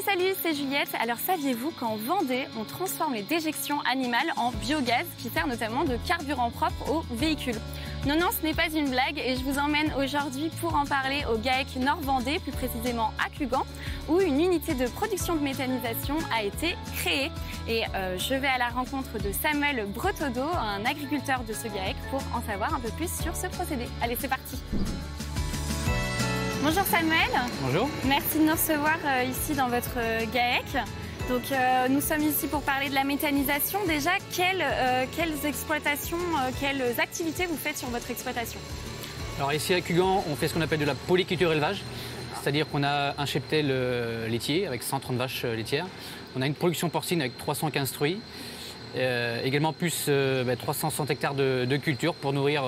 Salut, c'est Juliette. Alors saviez-vous qu'en Vendée, on transforme les déjections animales en biogaz qui sert notamment de carburant propre aux véhicules? Non, ce n'est pas une blague et je vous emmène aujourd'hui pour en parler au GAEC Nord-Vendée, plus précisément à Cugand, où une unité de production de méthanisation a été créée. Et je vais à la rencontre de Samuel Bretodeau, un agriculteur de ce GAEC, pour en savoir un peu plus sur ce procédé. Allez, c'est parti. Bonjour Samuel. Bonjour. Merci de nous recevoir ici dans votre GAEC. Donc nous sommes ici pour parler de la méthanisation. Déjà, quelles exploitations, quelles activités vous faites sur votre exploitation? Alors ici à Cugand, on fait ce qu'on appelle de la polyculture élevage. C'est-à-dire qu'on a un cheptel laitier avec 130 vaches laitières. On a une production porcine avec 315 truies. Également plus 360 hectares de culture pour nourrir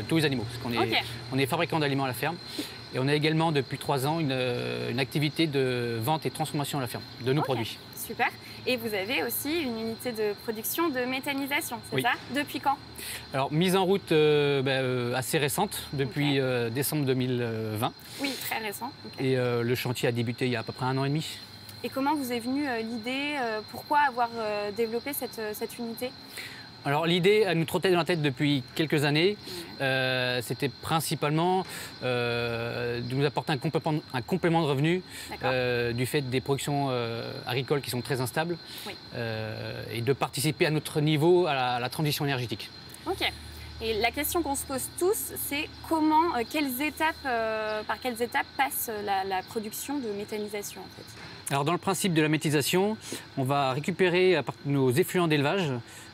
tous les animaux. Parce qu'on on est fabricant d'aliments à la ferme. Et on a également depuis 3 ans une activité de vente et de transformation à la ferme de nos produits. Super. Et vous avez aussi une unité de production de méthanisation, c'est ça? Depuis quand? Alors mise en route assez récente, depuis décembre 2020. Oui, très récent. Et le chantier a débuté il y a à peu près 1 an et demi. Et comment vous est venue l'idée? Pourquoi avoir développé cette unité? Alors l'idée, elle nous trottait dans la tête depuis quelques années. C'était principalement de nous apporter un complément de revenus du fait des productions agricoles qui sont très instables et de participer à notre niveau à la transition énergétique. Ok. Et la question qu'on se pose tous, c'est comment, par quelles étapes passe la production de méthanisation en fait? Alors dans le principe de la méthanisation, on va récupérer nos effluents d'élevage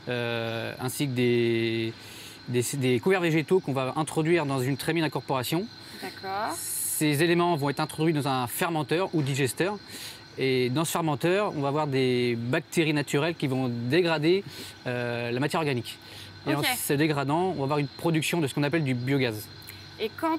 ainsi que des couverts végétaux qu'on va introduire dans une trémie d'incorporation. D'accord. Ces éléments vont être introduits dans un fermenteur ou digesteur. Et dans ce fermenteur, on va avoir des bactéries naturelles qui vont dégrader la matière organique. Et en se dégradant, on va avoir une production de ce qu'on appelle du biogaz. Et quand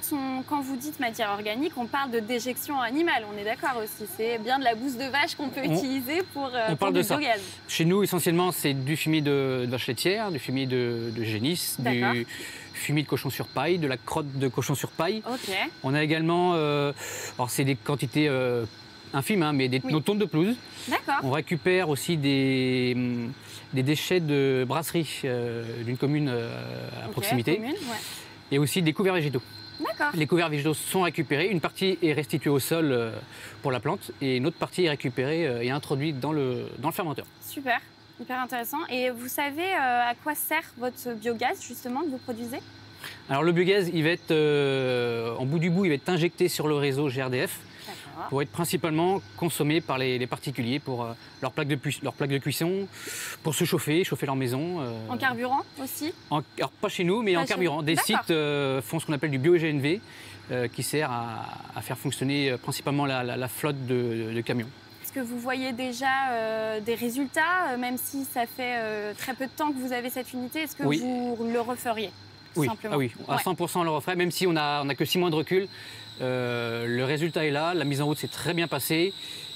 vous dites matière organique, on parle de déjection animale, on est d'accord aussi. C'est bien de la bouse de vache qu'on peut utiliser pour du biogaz. Chez nous, essentiellement, c'est du fumier de vache laitière, du fumier de génisse, du fumier de cochon sur paille, de la crotte de cochon sur paille. On a également, alors c'est des quantités infimes, mais nos tonnes de pelouse. On récupère aussi des déchets de brasserie d'une commune à proximité. Et aussi des couverts végétaux. Les couverts végétaux sont récupérés. Une partie est restituée au sol pour la plante et une autre partie est récupérée et introduite dans le fermenteur. Super, hyper intéressant. Et vous savez à quoi sert votre biogaz justement que vous produisez? Alors le biogaz, il va être, en bout du bout, il va être injecté sur le réseau GRDF pour être principalement consommé par les particuliers pour leur plaque de cuisson, pour se chauffer leur maison. En carburant aussi? Alors pas chez nous, mais en carburant. Des sites font ce qu'on appelle du bio-GNV qui sert à faire fonctionner principalement la flotte de camions. Est-ce que vous voyez déjà des résultats, même si ça fait très peu de temps que vous avez cette unité? Est-ce que vous le referiez? Oui, à 100% on le referait, même si on n'a que 6 mois de recul. Le résultat est là, la mise en route s'est très bien passée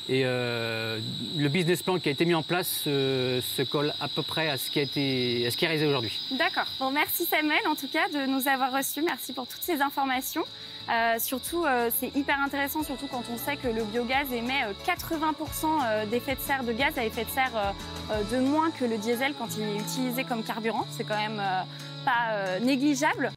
et le business plan qui a été mis en place se colle à peu près à ce qui est réalisé aujourd'hui. D'accord. Bon, merci Samuel en tout cas de nous avoir reçus. Merci pour toutes ces informations. Surtout, c'est hyper intéressant, surtout quand on sait que le biogaz émet 80% d'effet de serre, de gaz à effet de serre de moins que le diesel quand il est utilisé comme carburant. C'est quand même pas négligeable.